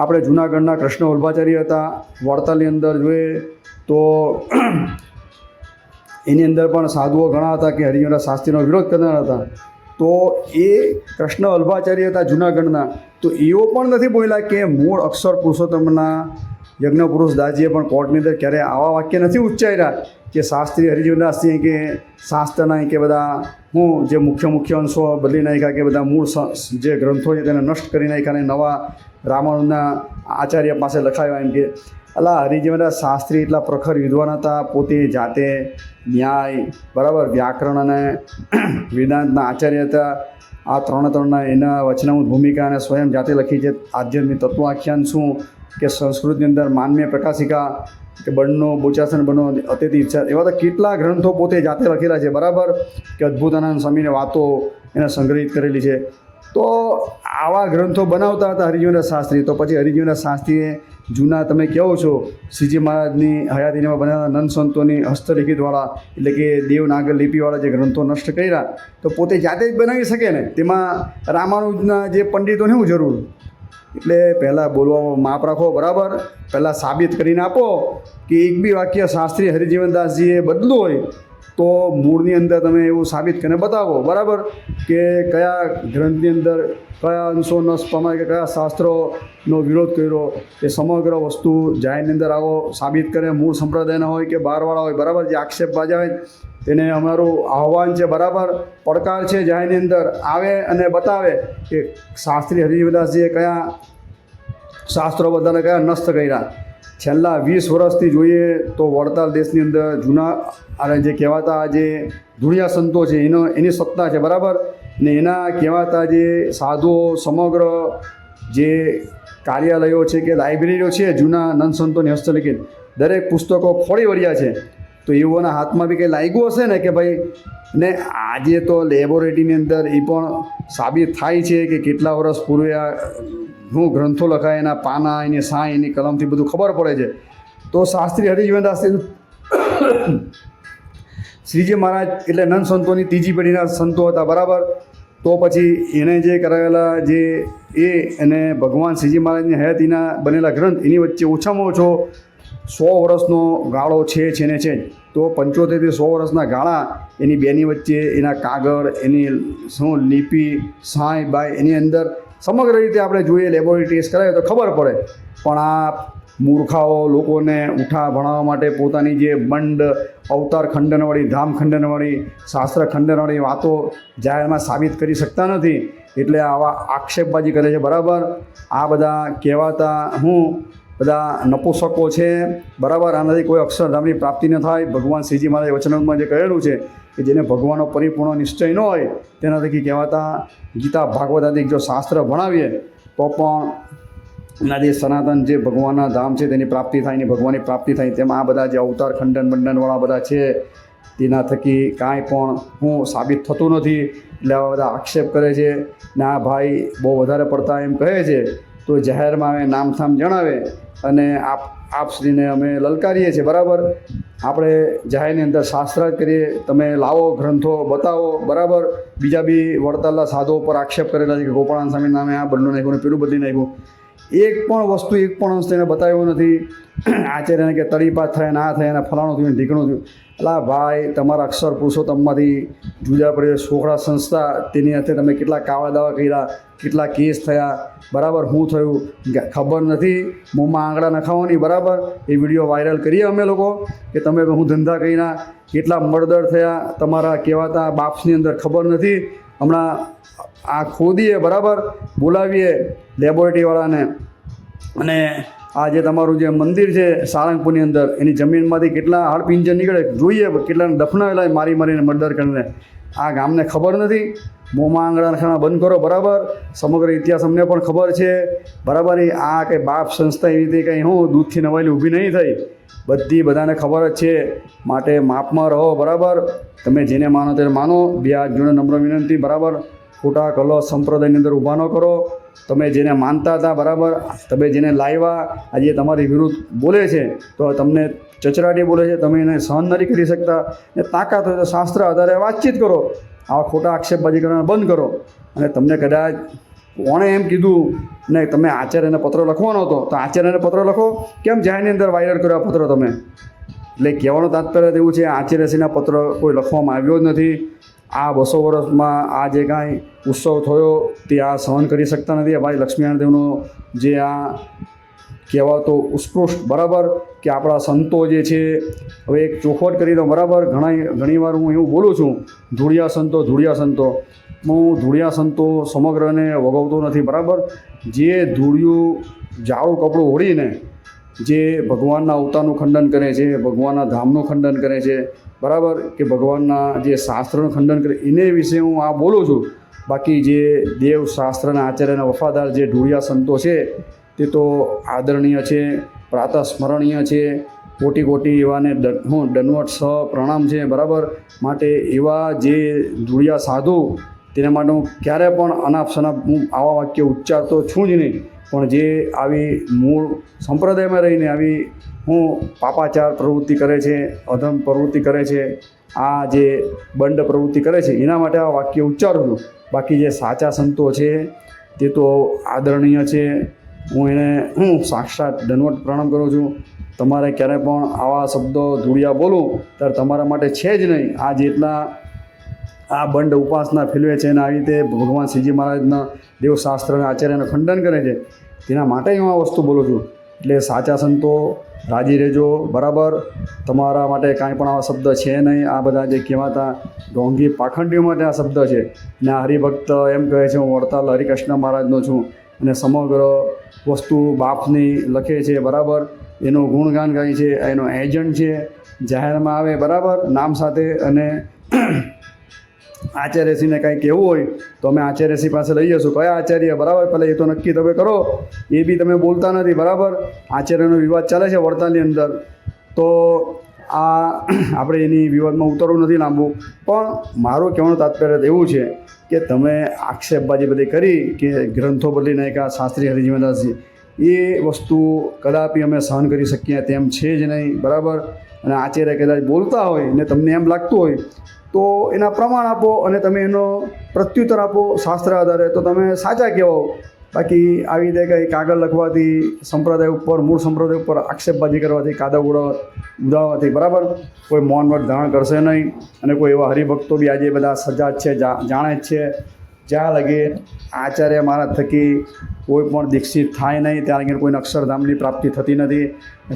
આપણે જૂનાગઢના કૃષ્ણ વલ્ભાચાર્ય હતા. વડતાલની અંદર જોઈએ તો એની અંદર પણ સાધુઓ ઘણા હતા કે હરિજીવનદાસ શાસ્ત્રીનો વિરોધ કરનારા હતા. તો એ કૃષ્ણ વલ્ભાચાર્ય હતા જૂનાગઢના, તો એઓ પણ નથી બોલ્યા કે મૂળ અક્ષર પુરુષોત્તમના યજ્ઞ પુરુષ દાસજીએ પણ કોર્ટની અંદર ક્યારેય આવા વાક્ય નથી ઉચ્ચાર્યા કે શાસ્ત્રી હરિજીવનદાસજી કે શાસ્ત્રના કે બધા જે મુખ્ય અંશો બદલી નાખ્યા કે બધા મૂળ જે ગ્રંથો છે તેને નષ્ટ કરી નાખ્યા અને નવા રામાનુજના આચાર્ય પાસે લખાવ્યા. એમ કે અલા હરિજીવનદાસ શાસ્ત્રી એટલા પ્રખર વિદ્વાન હતા, પોતે જાતે ન્યાય, બરાબર, વ્યાકરણ અને વેદાંતના આચાર્ય હતા. આ ત્રણના એના વચનામૃત ભૂમિકા અને સ્વયં જાતે લખી છે. આધ્યાત્મિક તત્વાખ્યાન શું કે સંસ્કૃતની અંદર માનવીય પ્રકાશિકા કે બળનો બોચાસન બનો અતિથિ ઈચ્છા, એવા તો કેટલા ગ્રંથો પોતે જાતે લખેલા છે. બરાબર, કે અદ્ભુતાનંદ સ્વામીની વાતો એને સંગ્રહિત કરેલી છે. તો આવા ગ્રંથો બનાવતા હતા હરિજીવનદાસ શાસ્ત્રી. તો પછી હરિજીવનદાસ શાસ્ત્રીએ જૂના તમે કહો છો શ્રીજી મહારાજની હયાતીમાં બનેલા નંદ સંતોની હસ્તલિખિતવાળા એટલે કે દેવનાગર લિપિવાળા જે ગ્રંથો નષ્ટ કર્યા, તો પોતે જાતે જ બનાવી શકે ને. તેમાં રામાનુજના જે પંડિતોને શું જરૂર? એટલે પહેલાં બોલવામાં માપ રાખો. બરાબર, પહેલાં સાબિત કરીને આપો કે એક બી વાક્ય શાસ્ત્રી હરિજીવનદાસજીએ બદલું હોય તો મૂળની અંદર તમે એવું સાબિત કરીને બતાવો. બરાબર, કે કયા ગ્રંથની અંદર કયા અંશો નષ્ટ પ્રમાણે કે કયા શાસ્ત્રોનો વિરોધ કર્યો, એ સમગ્ર વસ્તુ જાહેરની અંદર આવો સાબિત કરે. મૂળ સંપ્રદાયના હોય કે બહારવાળા હોય, બરાબર, જે આક્ષેપ બાજાવે તેને અમારું આહ્વાન છે. બરાબર, પડકાર છે, જાહેરની અંદર આવે અને બતાવે કે શાસ્ત્રી હરિજીવનદાસજીએ કયા શાસ્ત્રો બધાને કયા નષ્ટ કર્યા. છેલ્લા 20 વર્ષથી જોઈએ તો વડતાલ દેશની અંદર જૂના અને જે કહેવાતા જે ધૂળિયા સંતો છે એની સત્તા છે. બરાબર, ને એના કહેવાતા જે સાધુઓ સમગ્ર જે કાર્યાલયો છે કે લાઇબ્રેરીઓ છે જૂના નંદ સંતોની હસ્તલિખિત દરેક પુસ્તકો ખોળી વળ્યા છે. તો એઓના હાથમાં બી કંઈ લાગ્યું હશે ને કે ભાઈ, ને આજે તો લેબોરેટરીની અંદર એ પણ સાબિત થાય છે કે કેટલા વર્ષ પૂર્વે આ ગ્રંથો લખાય, એના પાના, એની સાંઈ, એની કલમથી બધું ખબર પડે છે. તો શાસ્ત્રી હરિજીવનદાસ શ્રીજી મહારાજ એટલે નંદ સંતોની ત્રીજી પેઢીના સંતો હતા. બરાબર, તો પછી એણે જે કરાવેલા અને ભગવાન શ્રીજી મહારાજની હયાતીના બનેલા ગ્રંથ, એની વચ્ચે ઓછામાં ઓછો 100 વર્ષનો ગાળો છે ને છે જ. તો 75થી 100 વર્ષના ગાળા એની બેની વચ્ચે એના કાગળ, એની શું લિપિ, સાંય બાય એની અંદર સમગ્ર રીતે આપણે જોઈએ, લેબોરેટરી ટેસ્ટ કરાવીએ તો ખબર પડે. પણ આ મૂર્ખાઓ લોકોને ઉઠા ભણાવવા માટે પોતાની જે બંડ અવતાર ખંડનવાળી, ધામ ખંડનવાળી, શાસ્ત્ર ખંડનવાળી વાતો જાહેરમાં સાબિત કરી શકતા નથી, એટલે આવા આક્ષેપબાજી કરે છે. બરાબર, આ બધા કહેવાતા બધા નપુસકો છે. બરાબર, આનાથી કોઈ અક્ષરધામની પ્રાપ્તિ ન થાય. ભગવાન શ્રીજી મહારાજ વચનામૃતમાં જે કહેલું છે કે જેને ભગવાનનો પરિપૂર્ણ નિશ્ચય ન હોય તેના થકી કહેવાતા ગીતા ભાગવત આદિ જો શાસ્ત્ર ભણાવીએ તો પણ એના જે સનાતન જે ભગવાનના ધામ છે તેની પ્રાપ્તિ થાય, એની ભગવાનની પ્રાપ્તિ થાય. તેમાં આ બધા જે અવતાર ખંડન બંડનવાળા બધા છે તેના થકી કાંઈ પણ સાબિત થતું નથી. એટલે આવા બધા આક્ષેપ કરે છે ને આ ભાઈ બહુ વધારે પડતા એમ કહે છે તો જાહેરમાં અમે નામથામ જણાવે અને આપશ્રીને અમે લલકારીએ છીએ. બરાબર, આપણે જાહેરની અંદર શાસ્ત્ર જ કરીએ, તમે લાવો ગ્રંથો બતાવો. બરાબર, બીજા બી વડતાલના સાધુ ઉપર આક્ષેપ કરેલા છે કે ગોપાળાન સ્વામી નામે આ બદલું નાખ્યું ને પેલું બદલી નાખ્યું. એક પણ વસ્તુ, એક પણ અંશ તેને બતાવ્યો નથી. આચાર્યને કે તળીપાત થાય, ના થાય, અને ફલાણું થયું, ઢીકણું થયું. અલા ભાઈ, તમારા અક્ષર પુરુષોત્તમમાંથી જુદા પડે છોકરા સંસ્થા તેની સાથે તમે કેટલા કાવા દાવા કર્યા, કેટલા કેસ થયા. બરાબર, શું થયું ખબર નથી. મોંમાં આંગળા નખાવાની. બરાબર, એ વિડીયો વાયરલ કરીએ અમે લોકો કે તમે હું ધંધા કર્યા, કેટલા મર્ડર થયા તમારા કહેવાતા બાપ્સની અંદર ખબર નથી. હમણાં આ ખોદીએ, બરાબર, બોલાવીએ લેબોરેટરીવાળાને, અને આ જે તમારું જે મંદિર છે સાળંગપુરની અંદર એની જમીનમાંથી કેટલા હાડપિંજર નીકળે જોઈએ, કેટલાને દફનાવેલા મારી મારીને મર્ડર કરીને. આ ગામને ખબર નથી. મોંમાં આંગળા નખાણા બંધ કરો. બરાબર, સમગ્ર ઇતિહાસ અમને પણ ખબર છે. બરાબર, આ કંઈ બાપ સંસ્થા એવી રીતે કંઈ દૂધથી નવાયેલી ઊભી નહીં થઈ. બધાને ખબર જ છે. માટે માપમાં રહો. બરાબર, તમે જેને માનો તેને માનો. બે હાથ જોડે નમ્ર વિનંતી. બરાબર, ખોટા કલહ સંપ્રદાયની અંદર ઊભા ન કરો. તમે જેને માનતા હતા, બરાબર, તમે જેને લાવ્યા, આજે તમારી વિરુદ્ધ બોલે છે તો તમને ચચરાટી બોલે છે, તમે એને સહન નથી કરી શકતા. ને તાકાત હોય તો શાસ્ત્ર આધારે વાતચીત કરો. આવા ખોટા આક્ષેપબાજી કરવાના બંધ કરો. અને તમને કદાચ કોણે એમ કીધું ને તમે આચાર્યને પત્ર લખવાનો હતો તો આચાર્યને પત્ર લખો. કેમ જાહેરની અંદર વાયરલ કર્યો આ પત્ર તમે? એટલે કહેવાનું તાત્પર્ય એવું છે, આચાર્યશ્રીના પત્ર કોઈ લખવામાં આવ્યો જ નથી. આ 200 વર્ષમાં આ જે કાંઈ ઉત્સવ થયો તે આ સહન કરી શકતા નથી. ભાઈ લક્ષ્મીનારાયણ દેવનો જે આ કહેવાતો ઉત્કૃષ્ટ, બરાબર, કે આપણા સંતો જે છે, હવે એક ચોખવટ કરી દો. બરાબર, ઘણીવાર હું એવું બોલું છું, ધૂળિયા સંતો. હું ધૂળિયા સંતો સમગ્રને વગવતો નથી. બરાબર, જે ધૂળિયું જાડું કપડું ઓળીને જે ભગવાનના અવતારનું ખંડન કરે છે, ભગવાનના ધામનું ખંડન કરે છે, બરાબર, કે ભગવાનના જે શાસ્ત્રનું ખંડન કરે, એને વિશે હું આ બોલું છું. બાકી જે દેવ શાસ્ત્રના આચાર્યના વફાદાર જે ધૂળિયા સંતો છે તે તો આદરણીય છે, પ્રાતઃસ્મરણીય છે. કોટી કોટી એવાને દંડવત સહ પ્રણામ છે. બરાબર, માટે એવા જે ધૂળિયા સાધુ તેના માટે હું ક્યારે પણ અનાપ શનાપ હું આવા વાક્ય ઉચ્ચારતો છું જ નહીં. પણ જે આવી મૂળ સંપ્રદાયમાં રહીને આવી પાપાચાર પ્રવૃત્તિ કરે છે, અધમ પ્રવૃત્તિ કરે છે, આ જે બંડ પ્રવૃત્તિ કરે છે, એના માટે આ વાક્ય ઉચ્ચારું છું. બાકી જે સાચા સંતો છે તે તો આદરણીય છે. હું એને સાક્ષાત દંડવત પ્રણામ કરું છું. તમારે ક્યારે પણ આવા શબ્દો ધૂળિયા બોલું ત્યારે તમારા માટે છે જ નહીં. આ જેટલા આ બંડ ઉપાસના ફેલવે છે અને આવી રીતે ભગવાન શ્રીજી મહારાજના દેવશાસ્ત્રના આચાર્યનું ખંડન કરે છે તેના માટે હું આ વસ્તુ બોલું છું. એટલે સાચા સંતો રાજી રહેજો. બરાબર, તમારા માટે કાંઈ પણ આવા શબ્દ છે નહીં. આ બધા જે કહેવાતા ઢોંગી પાખંડીઓ માટે આ શબ્દ છે. ને આ હરિભક્ત એમ કહે છે હું વડતાલ હરિકૃષ્ણ મહારાજનો છું અને સમગ્ર વસ્તુ બાપની લખે છે. બરાબર, એનું ગુણગાન ગાય છે, એનો એજન્ટ છે. જાહેરમાં આવે, બરાબર, નામ સાથે, અને આચાર્યશ્રીને કાંઈ કહેવું હોય તો અમે આચાર્યશ્રી પાસે લઈ જઈશું. કયા આચાર્ય? બરાબર, પહેલાં એ તો નક્કી તમે કરો. એ બી તમે બોલતા નથી. બરાબર, આચાર્યનો વિવાદ ચાલે છે વડતાલની અંદર. તો આ આપણે એની વિવાદમાં ઉતરવું નથી લાંબુ. પણ મારું કહેવાનું તાત્પર્ય એવું છે કે તમે આક્ષેપબાજી બધી કરી કે ગ્રંથો બદલી નાખ્યા શાસ્ત્રી હરિજીવનદાસજી, એ વસ્તુ કદાપી અમે સહન કરી શકીએ તેમ છે જ નહીં. બરાબર, અને આચાર્ય કદાચ બોલતા હોય ને તમને એમ લાગતું હોય તો એના પ્રમાણ આપો અને તમે એનો પ્રત્યુત્તર આપો શાસ્ત્ર આધારે, તો તમે સાચા કહેવાઓ. બાકી આવી રીતે કંઈ કાગળ લખવાથી સંપ્રદાય ઉપર મૂળ સંપ્રદાય ઉપર આક્ષેપબાજી કરવાથી કાદવ ઉડાવવાથી બરાબર કોઈ મૌન વ્રત ધારણ કરશે નહીં. અને કોઈ એવા હરિભક્તો બી આજે બધા સજાગ છે, જાણે જ છે. જ્યાં લગે આચાર્ય મહારાજ થકી કોઈ પણ દીક્ષિત થાય નહીં ત્યાં લગી કોઈને અક્ષરધામની પ્રાપ્તિ થતી નથી.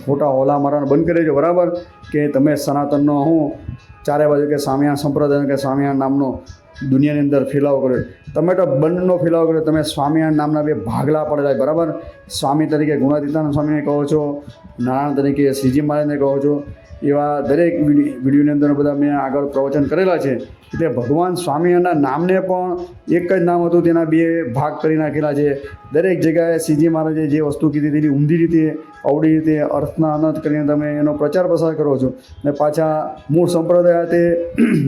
ખોટા હોલા મારવાનું બંધ કરી દેજો બરાબર, કે તમે સનાતનનો હું ચારે બાજુ કે સ્વામિનારાયણ સંપ્રદાયનો કે સ્વામિનારાયણ નામનો દુનિયાની અંદર ફેલાવો કર્યો. તમે તો બંધનો ફેલાવો કર્યો. તમે સ્વામિનારાયણ નામના બે ભાગલા પડેલા બરાબર. સ્વામી તરીકે ગુણાતીતાનંદ સ્વામીને કહો છો, નારાયણ તરીકે શ્રીજી મહારાજને કહો છો. એવા દરેક વિડીયોની અંદર બધા મેં આગળ પ્રવચન કરેલા છે. એટલે ભગવાન સ્વામિનારાયણના નામને પણ એક જ નામ હતું, તેના બે ભાગ કરી નાખેલા છે. દરેક જગ્યાએ શ્રીજી મહારાજે જે વસ્તુ કીધી તેની ઊંધી રીતે અવળી રીતે અર્થના અનર્થ કરીને તમે એનો પ્રચાર પ્રસાર કરો છો. અને પાછા મૂળ સંપ્રદાય તે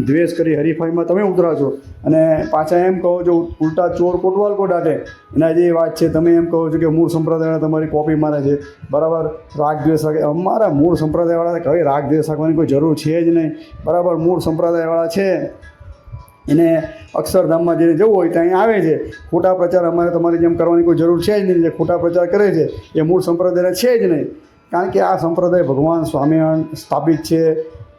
દ્વેષ કરી હરીફાઈમાં તમે ઉતરા છો. અને પાછા એમ કહો છો ઉલટા ચોર કોટવાલ કો દાટે. એના જે વાત છે તમે એમ કહો છો કે મૂળ સંપ્રદાયને તમારી કોપી મારે છે બરાબર. રાગ દ્વેષ અમારા મૂળ સંપ્રદાયવાળા કઈ રાગ દ્વેષ રાખવાની કોઈ જરૂર છે જ નહીં બરાબર. મૂળ સંપ્રદાયવાળા છે એને અક્ષરધામમાં જેને જવું હોય ત્યાં આવે છે. ખોટા પ્રચાર અમારે તમારી જેમ કરવાની કોઈ જરૂર છે જ નહીં. જે ખોટા પ્રચાર કરે છે એ મૂળ સંપ્રદાયને છે જ નહીં. કારણ કે આ સંપ્રદાય ભગવાન સ્વામિનારાયણ સ્થાપિત છે.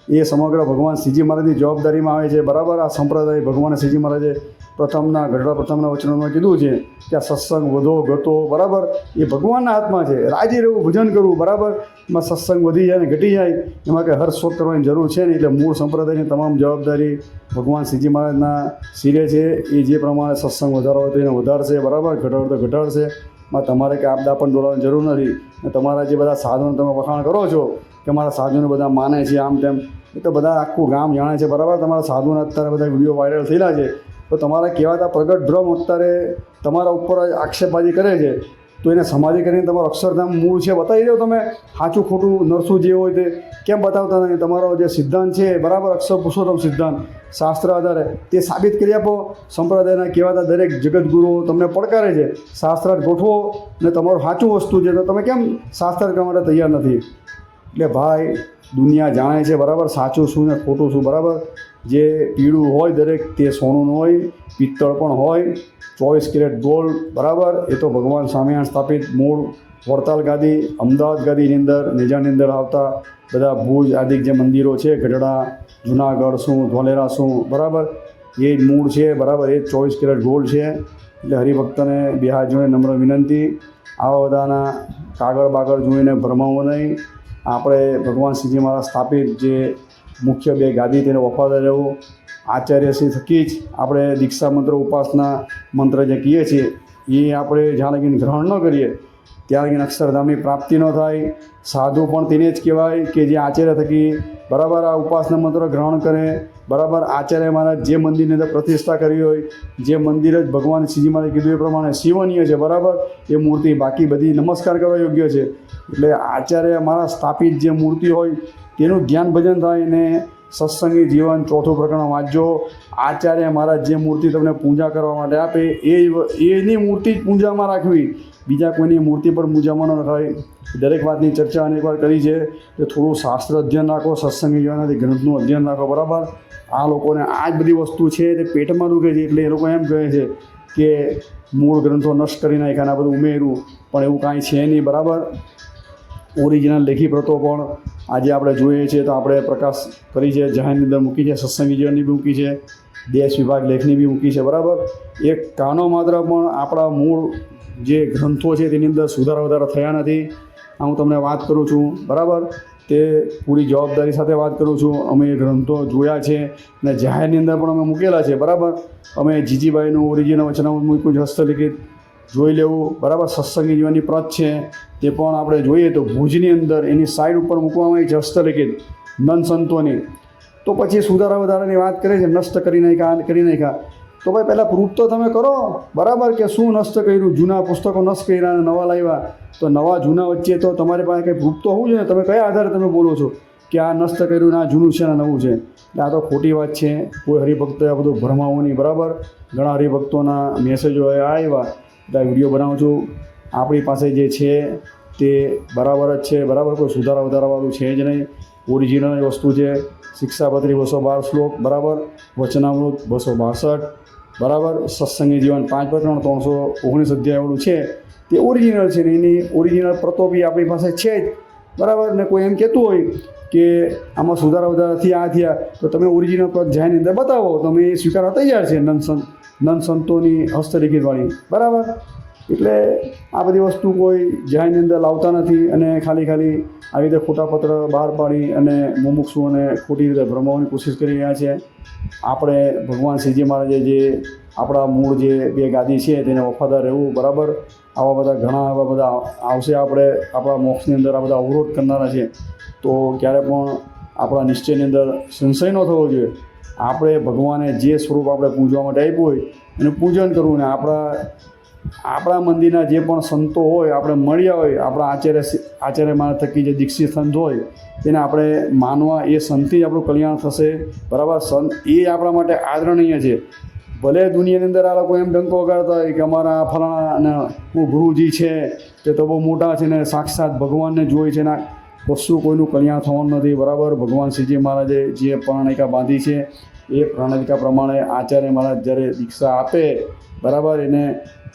એ સમગ્ર ભગવાન શ્રીજી મહારાજની જવાબદારીમાં આવે છે બરાબર. આ સંપ્રદાય ભગવાન શ્રીજી મહારાજે પ્રથમના વચનોમાં કીધું છે કે આ સત્સંગ વધો ઘટો બરાબર એ ભગવાનના હાથમાં છે. રાજી રહેવું, ભજન કરવું બરાબર. એમાં સત્સંગ વધી જાય ને ઘટી જાય એમાં કંઈ હર્ષશોક કરવાની જરૂર છે નહીં. એટલે મૂળ સંપ્રદાયની તમામ જવાબદારી ભગવાન શ્રીજી મહારાજના શિરે છે. એ જે પ્રમાણે સત્સંગ વધારો હોય તો એને વધારશે બરાબર, ઘટાડો તો ઘટાડશે. માં તમારે કંઈ આપદા પણ દોડવાની જરૂર નથી. અને તમારા જે બધા સાધુનો તમે વખાણ કરો છો કે મારા સાધુને બધા માને છે આમ તેમ, એ તો બધા આખું ગામ જાણે છે બરાબર. તમારા સાધુના અત્યારે બધા વિડીયો વાયરલ થયેલા છે. તો તમારા કહેવાતા પ્રગટ ભ્રમ અત્યારે તમારા ઉપર આક્ષેપબાજી કરે છે. તો એને સમાધિ કરીને તમારું અક્ષરધામ મૂળ છે બતાવી દો. તમે સાચું ખોટું નરસું જે હોય તે કેમ બતાવતા નથી? તમારો જે સિદ્ધાંત છે બરાબર, અક્ષર પુરુષોત્તમ સિદ્ધાંત શાસ્ત્ર આધારે તે સાબિત કરી આપો. સંપ્રદાયના કહેવાતા દરેક જગતગુરુઓ તમને પડકારે છે શાસ્ત્રાર્થ ગોઠવો ને તમારું સાચું વસ્તુ છે તો તમે કેમ શાસ્ત્રાર્થ કરવા માટે તૈયાર નથી? એટલે ભાઈ દુનિયા જાણે છે બરાબર સાચું શું ને ખોટું શું બરાબર. જે પીળું હોય દરેક તે સોનું હોય, પિત્તળ પણ હોય, 24 કેરેટ ગોલ્ડ બરાબર. એ તો ભગવાન સ્વામિનારાયણ સ્થાપિત મૂળ વડતાલ ગાદી, અમદાવાદ ગાદીની અંદર નેજાની અંદર આવતા બધા ભુજ આદિક જે મંદિરો છે, ગઢડા, જુનાગઢ શું, ધોલેરા શું બરાબર, એ જ મૂળ છે બરાબર. એ 24 કેરેટ ગોલ્ડ છે. એટલે હરિભક્તને બે હાથ જોઈને નમ્ર વિનંતી, આવા બધાના કાગળ બાગળ જોઈને ભરમાવું નહીં. આપણે ભગવાન શ્રીજી મહારાજ સ્થાપિત જે મુખ્ય બે ગાદી તેને વફાદાર રહેવું. આચાર્યશ્રી થકી જ આપણે દીક્ષા મંત્ર ઉપાસના મંત્ર જે કહીએ છીએ એ આપણે જ્યાં લગીને ગ્રહણ ન કરીએ ત્યાં લગીને અક્ષરધામની પ્રાપ્તિ ન થાય. સાધુ પણ તેને જ કહેવાય કે જે આચાર્ય થકી બરાબર આ ઉપાસના મંત્ર ગ્રહણ કરે બરાબર. આચાર્ય મહારાજ જે મંદિરની અંદર પ્રતિષ્ઠા કરી હોય, જે મંદિર જ ભગવાન શ્રીજી મહારાજ કીધું એ પ્રમાણે શિવનીય છે બરાબર, એ મૂર્તિ બાકી બધી નમસ્કાર કરવા યોગ્ય છે. એટલે આચાર્ય મહારાજ સ્થાપિત જે મૂર્તિ હોય તેનું ધ્યાન ભજન થાય ને સત્સંગી જીવન ચોથું પ્રકરણ વાંચજો. આચાર્ય મહારાજ જે મૂર્તિ તમને પૂજા કરવા માટે આપે એની મૂર્તિ જ પૂજામાં રાખવી, બીજા કોઈની મૂર્તિ પર પૂજામાં ન થાય. દરેક વાતની ચર્ચા અનેકવાર કરી છે કે થોડું શાસ્ત્ર અધ્યયન રાખો, સત્સંગી જીવનથી ગ્રંથનું અધ્યયન રાખો બરાબર. આ લોકોને આ જ બધી વસ્તુ છે તે પેટમાં દુખે છે એટલે એ લોકો એમ કહે છે કે મૂળ ગ્રંથો નષ્ટ કરી નાખ્યા, આ બધું ઉમેર્યું, પણ એવું કાંઈ છે નહીં બરાબર. ઓરિજિનલ લેખી પ્રતો પણ આજે આપણે જોઈએ છીએ તો આપણે પ્રકાશ કરી છે, જાહેરની અંદર મૂકી છે, સત્સંગી જીવનની બી મૂકી છે, દેશ વિભાગ લેખની બી મૂકી છે બરાબર. એક કાનો માત્ર પણ આપણા મૂળ જે ગ્રંથો છે તેની અંદર સુધારા વધારા થયા નથી. આ હું તમને વાત કરું છું બરાબર, તે પૂરી જવાબદારી સાથે વાત કરું છું. અમે એ ગ્રંથો જોયા છે અને જાહેરની અંદર પણ અમે મૂકેલા છે બરાબર. અમે જીજીભાઈનું ઓરિજિનલ વચનામૃત મૂક્યું છે હસ્તલિખિત, જોઈ લેવું બરાબર. સત્સંગી જીવનની પ્રત છે તે પણ આપણે જોઈએ તો ભુજની અંદર એની સાઈડ ઉપર મૂકવામાં આવી છે હસ્તલિખિત નંદ સંતોની. તો પછી સુધારા વધારાની વાત કરે છે, નષ્ટ કરી નાખ્યા. તો ભાઈ પહેલાં પ્રૂફ તો તમે કરો બરાબર કે શું નષ્ટ કર્યું. જૂના પુસ્તકો નષ્ટ કર્યા અને નવા લાવ્યા, તો નવા જૂના વચ્ચે તો તમારી પાસે કંઈ પ્રૂફ તો હોવું જોઈએ. તમે કયા આધારે તમે બોલો છો કે આ નષ્ટ કર્યું ને આ જૂનું છે ને નવું છે? એટલે આ તો ખોટી વાત છે. કોઈ હરિભક્તોએ આ બધું ભરમાવું નહીં બરાબર. ઘણા હરિભક્તોના મેસેજો આવ્યા એટલે વિડીયો બનાવું છું. આપણી પાસે જે છે તે બરાબર જ છે બરાબર, કોઈ સુધારા વધારાવાળું છે જ નહીં. ઓરિજિનલ વસ્તુ છે. શિક્ષાપત્રી 212 શ્લોક બરાબર, વચનામૃત 262, બરાબર. સત્સંગી જીવન 5 પ્રકરણ 319 અધ્યાયવાળું છે તે ઓરિજિનલ છે ને એની ઓરિજિનલ પ્રતો બી આપણી પાસે છે જ, બરાબર. ને કોઈ એમ કહેતું હોય કે આમાં સુધારા વધારાથી આ થયા તો તમે ઓરિજિનલ પ્રત જાહેરની અંદર બતાવો, તમે એ સ્વીકારવા તૈયાર છે નંદ સંતોની હસ્તલિખિતવાળી, બરાબર. એટલે આ બધી વસ્તુ કોઈ જાહેરની અંદર લાવતા નથી અને ખાલી આવી રીતે ખોટા પત્ર બહાર પાડી અને મુમુક્ષુઓને ખોટી રીતે ભ્રમાવવાની કોશિશ કરી રહ્યા છે. આપણે ભગવાન શ્રીજી મહારાજે જે આપણા મૂળ જે 2 ગાદી છે તેને વફાદાર રહેવું, બરાબર. આવા બધા આવશે આપણે આપણા મોક્ષની અંદર આ બધા અવરોધ કરનારા છે, તો ક્યારે પણ આપણા નિશ્ચયની અંદર સંશય ન થવો જોઈએ. આપણે ભગવાને જે સ્વરૂપ આપણે પૂજવા માટે આપ્યું હોય એનું પૂજન કરવું ને આપણા મંદિરના જે પણ સંતો હોય, આપણે મળ્યા હોય, આપણા આચાર્યમાં થકી જે દીક્ષિત સંત હોય તેને આપણે માનવા, એ સંતથી જ આપણું કલ્યાણ થશે, બરાબર. સંત એ આપણા માટે આદરણીય છે. ભલે દુનિયાની અંદર આ લોકો એમ ડંકો વગાડતા હોય કે અમારા ફલાણા અને હું ગુરુજી છે તે તો બહુ મોટા છે ને સાક્ષાત ભગવાનને જોઈ છે ને, કશું કોઈનું કલ્યાણ થવાનું નથી, બરાબર. ભગવાન શ્રીજી મહારાજે જે પ્રણાલિકા બાંધી છે એ પ્રણાલિકા પ્રમાણે આચાર્ય મહારાજ જ્યારે દીક્ષા આપે, બરાબર,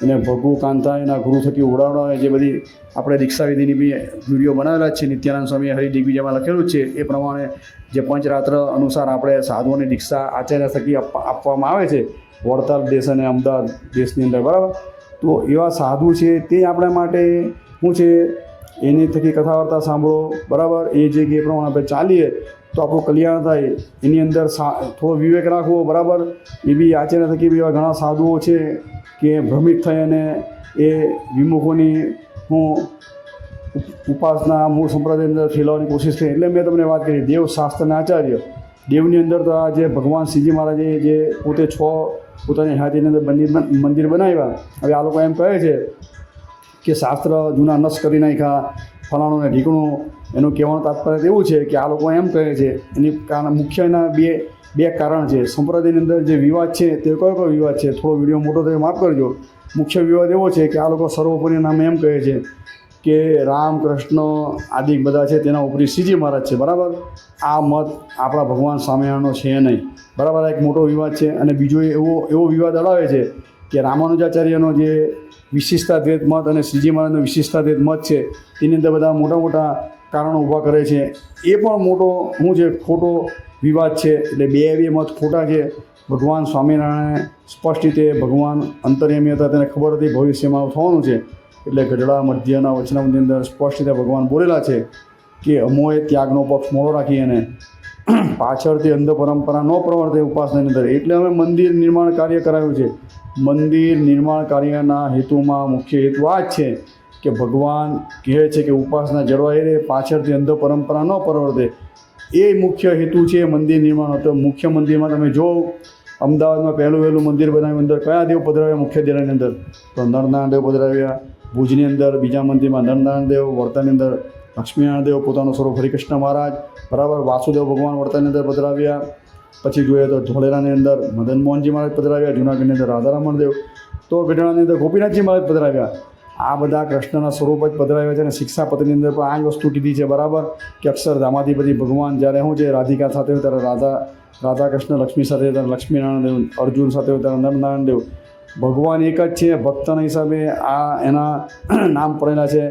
એને ભગુ કાંતા એના ગુરુ થકી ઉડાવડાવે, જે બધી આપણે દીક્ષાવિધિની બી વિડીયો બનાવેલા જ છે, નિત્યાનંદ સ્વામી હરિદિગ્વિજયમાં લખેલું જ છે. એ પ્રમાણે જે પંચરાત્ર અનુસાર આપણે સાધુઓની દીક્ષા આચાર્ય થકી આપવામાં આવે છે વડતાલ દેશ અને અમદાવાદ દેશની અંદર, બરાબર. તો એવા સાધુ છે તે આપણા માટે શું છે, એની થકી કથા વાર્તા સાંભળો, બરાબર. એ જગ્યાએ પ્રમાણે આપણે ચાલીએ તો આપણું કલ્યાણ થાય. એની અંદર થોડો વિવેક રાખવો, બરાબર. એ બી આચાર્ય થકી બી એવા ઘણા સાધુઓ છે કે ભ્રમિત થઈ અને એ વિમુખોની ઉપાસના મૂળ સંપ્રદાયની અંદર ફેલાવવાની કોશિશ કરી. એટલે મેં તમને વાત કરી દેવ શાસ્ત્રના આચાર્ય દેવની અંદર તો આ જે ભગવાન શ્રીજી મહારાજે જે પોતે 6 પોતાની હાથીની અંદર મંદિર બનાવ્યા. હવે આ લોકો એમ કહે છે કે શાસ્ત્ર જૂના નષ્ટ કરી નાખ્યા, ફલાણું ને ઢીકણું. એનું કહેવાનું તાત્પર્ય એવું છે કે આ લોકો એમ કહે છે એની કારણ મુખ્ય એના બે કારણ છે. સંપ્રદાયની અંદર જે વિવાદ છે તે કયો વિવાદ છે, થોડો વિડીયો મોટો થયો માફ કરજો. મુખ્ય વિવાદ એવો છે કે આ લોકો સર્વોપરી નામે એમ કહે છે કે રામ કૃષ્ણ આદિ બધા છે તેના ઉપરી શ્રીજી મહારાજ છે, બરાબર. આ મત આપણા ભગવાન સ્વામિનારાયણનો છે નહીં, બરાબર. એક મોટો વિવાદ છે. અને બીજો એવો વિવાદ અડાવે છે કે રામાનુજાચાર્યનો જે વિશિષ્ટાદ્વૈત મત અને શ્રીજી મહારાજનો વિશિષ્ટાદ્વૈત મત છે તેની અંદર બધા મોટા કારણો ઊભા કરે છે. એ પણ મોટો ખોટો વિવાદ છે. એટલે બે મત ખોટા છે. ભગવાન સ્વામિનારાયણે સ્પષ્ટ રીતે ભગવાન અંતર્યામી હતા, તેને ખબર હતી ભવિષ્યમાં થવાનું છે. એટલે ગઢડા મધ્યના વચનામની અંદર સ્પષ્ટ રીતે ભગવાન બોલેલા છે કે અમોએ ત્યાગનો પક્ષ મોડો રાખી અને પાછળથી અંધ પરંપરા ન પ્રવર્તે ઉપાસનાની અંદર. એટલે અમે મંદિર નિર્માણ કાર્ય કરાયું છે. મંદિર નિર્માણ કાર્યના હેતુમાં મુખ્ય હેતુ આ જ છે કે ભગવાન કહે છે કે ઉપાસના જળવાઈ રહે, પાછળથી અંધ પરંપરા ન પ્રવર્તે. એ મુખ્ય હેતુ છે મંદિર નિર્માણ. તો મુખ્ય મંદિરમાં તમે જો અમદાવાદમાં પહેલું મંદિર બનાવ્યું, અંદર કયા દેવ પધરાવ્યા મુખ્ય દેરાની અંદર? તો નરનારાયણ દેવ પધરાવ્યા. ભુજની અંદર બીજા મંદિરમાં નરનારાયણ દેવ, વડતાની અંદર લક્ષ્મીનારાયણ દેવ પોતાનું સ્વરૂપ હરિકૃષ્ણ મહારાજ, બરાબર. વાસુદેવ ભગવાન વડતાની અંદર પધરાવ્યા. પછી જોઈએ તો ધોલેરાની અંદર મદન મોહનજી મહારાજ પધરાવ્યા. જૂનાગઢની અંદર રાધારમણ દેવ, તો ગઢડાની અંદર ગોપીનાથજી મહારાજ પધરાવ્યા. આ બધા કૃષ્ણના સ્વરૂપ જ પધરાવ્યા છે. અને શિક્ષાપત્રની અંદર પણ આ જ વસ્તુ કીધી છે, બરાબર, કે અક્ષરધામાધિપતિ ભગવાન જ્યારે શું છે રાધિકા સાથે હોય ત્યારે રાધા કૃષ્ણ, લક્ષ્મી સાથે ત્યારે લક્ષ્મીનારાયણ દેવ, અર્જુન સાથે હોય ત્યારે નરનારાયણ દેવ. ભગવાન એક જ છે. ભક્તના હિસાબે આ એના નામ પડેલા છે.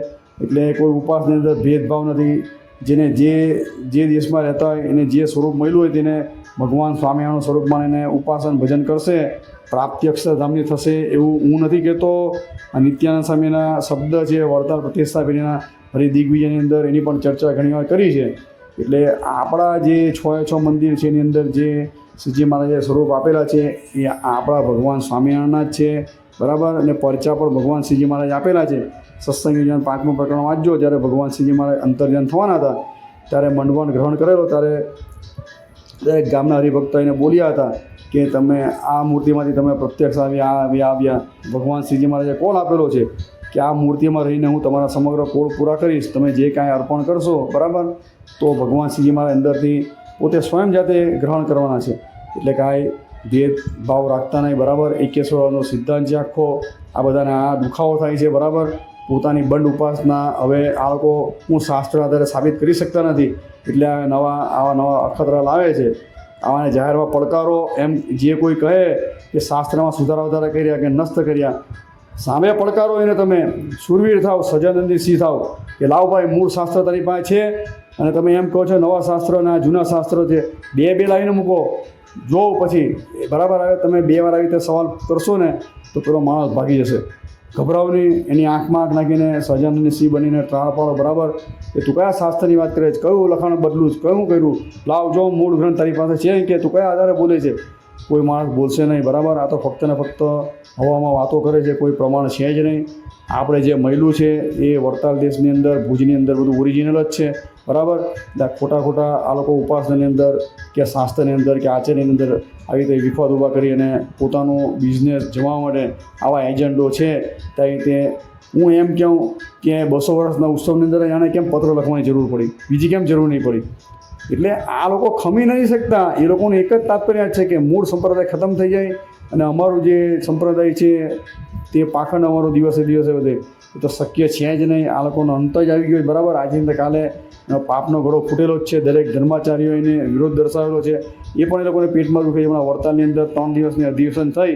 એટલે કોઈ ઉપાસની અંદર ભેદભાવ નથી. જેને જે દેશમાં રહેતા હોય એને જે સ્વરૂપ મળ્યું હોય તેને ભગવાન સ્વામિનારાયણનું સ્વરૂપ માનીને ઉપાસન ભજન કરશે, પ્રાપ્તિ અક્ષરધામની થશે. એવું હું નથી કહેતો. આ નિત્યાનંદ સ્વામીના શબ્દ છે વડતાલ પ્રતિષ્ઠા પેઢીના હરિદિગ્વિજયની અંદર, એની પણ ચર્ચા ઘણીવાર કરી છે. એટલે આપણા જે 6 મંદિર છે એની અંદર જે શ્રીજી મહારાજે સ્વરૂપ આપેલા છે એ આપણા ભગવાન સ્વામિનારાયણના જ છે, બરાબર. અને પરચા પણ ભગવાન શ્રીજી મહારાજ આપેલા છે. સત્સંગી જીવન 5મું પ્રકરણ વાંચજો. જ્યારે ભગવાન શ્રીજી મહારાજ અંતર્ધ્યાન થવાના હતા ત્યારે મંડવણ ગ્રહણ કરેલો, ત્યારે દરેક ગામના હરિભક્તો એને બોલ્યા હતા કે તમે આ મૂર્તિમાંથી તમે પ્રત્યક્ષ આવ્યા. ભગવાન શ્રીજી મહારાજે કોલ આપેલો છે કે આ મૂર્તિમાં રહીને હું તમારા સમગ્ર કોળ પૂરા કરીશ, તમે જે કાંઈ અર્પણ કરશો, બરાબર. તો ભગવાન શ્રીજી મહારાજ અંદરથી પોતે સ્વયં જાતે ગ્રહણ કરવાના છે. એટલે કાંઈ ભેદભાવ રાખતા નહીં, બરાબર. એકેશ્વરનો સિદ્ધાંત છે આખો. આ બધાને આ દુખાવો થાય છે, બરાબર. પોતાની બંધ ઉપાસના હવે આ લોકો શાસ્ત્ર આધારે સાબિત કરી શકતા નથી. એટલે આવા નવા અખતરા લાવે છે. આવાને જાહેરમાં પડકારો એમ જે કોઈ કહે કે શાસ્ત્રમાં સુધારા વધારા કર્યા કે નસ્ત કર્યા, સામે પડકારો એને તમે શૂરવીર થાવ, સજાનંદી સિંહ થાવ કે લાવ ભાઈ મૂળ શાસ્ત્ર તારી પાસે છે અને તમે એમ કહો છો નવા શાસ્ત્રો અને આ જૂના શાસ્ત્રો છે, બે લાવીને મૂકો, જો પછી બરાબર આવે. તમે 2 વાર આવી રીતે સવાલ કરશો ને તો પેલો માણસ ભાગી જશે. ગભરાવ નહીં, એની આંખમાં આંખ નાખીને સજાનંદી સિંહ બનીને ટાળ પાડો બરાબર કે તું કયા શાસ્ત્રની વાત કરે છે, કયું લખાણ બદલું છે, કયું કર્યું, લાવ જો મૂળ ગ્રંથ તારી પાસે છે કે તું કયા આધારે બોલે છે. કોઈ માણસ બોલશે નહીં બરાબર. આ તો ફક્ત ને ફક્ત હવામાં વાતો કરે છે, કોઈ પ્રમાણ છે જ નહીં. આપણે જે મહિલું છે એ વડતાલ દેશની અંદર ભુજની અંદર બધું ઓરિજિનલ જ છે બરાબર. ખોટા આ લોકો ઉપાસનાની અંદર કે શાસ્ત્રની અંદર કે આચાર્યની અંદર આવી રીતે વિખવાદ ઊભા કરી અને પોતાનો બિઝનેસ જમાવવા માટે આવા એજન્ડો છે. ત્યાં રીતે હું એમ કહું કે 200 વર્ષના ઉત્સવની અંદર જાણે કેમ પત્ર લખવાની જરૂર પડી, બીજી કેમ જરૂર નહીં પડી. એટલે આ લોકો ખમી નહીં શકતા. એ લોકોનું એક જ તાત્પર્ય છે કે મૂળ સંપ્રદાય ખતમ થઈ જાય અને અમારું જે સંપ્રદાય છે તે પાખંડ અમારો દિવસે વધે. એ તો શક્ય છે જ નહીં. આ લોકોનો અંત જ આવી ગયો બરાબર. આજે કાલે પાપનો ઘડો ફૂટેલો જ છે. દરેક ધર્માચાર્યો એને વિરોધ દર્શાવેલો છે. એ પણ એ લોકોને પેટમાં દુખે છે. હમણાં વડતાલની અંદર 3 દિવસની અધિવેશન થઈ,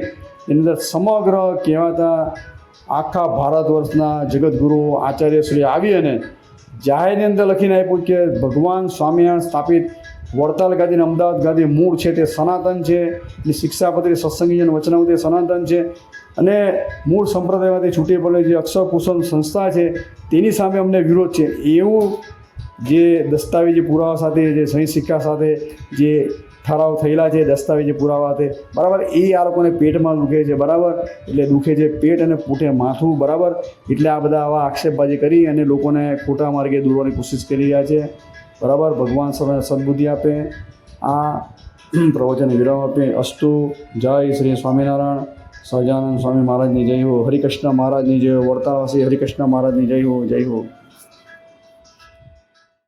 એની અંદર સમગ્ર કહેવાતા આખા ભારત વર્ષના જગતગુરુ આચાર્યશ્રી આવી અને જાહેરની અંદર લખીને આપ્યું કે ભગવાન સ્વામિનારાયણ સ્થાપિત વડતાલ ગાદી અને અમદાવાદ ગાદી મૂળ છે તે સનાતન છે. એની શિક્ષાપત્રી સત્સંગીજન વચનામૃતિ સનાતન છે અને મૂળ સંપ્રદાયમાંથી છૂટી પડેલી જે અક્ષરકુશલ સંસ્થા છે તેની સામે અમને વિરોધ છે. એવું જે દસ્તાવેજી પુરાવા સાથે, જે સહી સિક્કા સાથે જે ઠરાવ થયેલા છે, દસ્તાવેજી પુરાવા સાથે બરાબર, એ આ લોકોને પેટમાં દુખે છે બરાબર. એટલે દુખે છે પેટ અને ફૂટે માથું બરાબર. એટલે આ બધા આવા આક્ષેપબાજી કરી અને લોકોને ખોટા માર્ગે દોરવાની કોશિશ કરી રહ્યા છે બરાબર. ભગવાન સૌને સદબુદ્ધિ આપે. આ પ્રવચન વિરામ આપે. અસ્તુ. જય શ્રી સ્વામિનારાયણ. સહજાનંદ સ્વામી મહારાજની જય હો. હરિકૃષ્ણ મહારાજની જય હો. વડતાલવાસી હરિકૃષ્ણ મહારાજની જય હો. જય હો.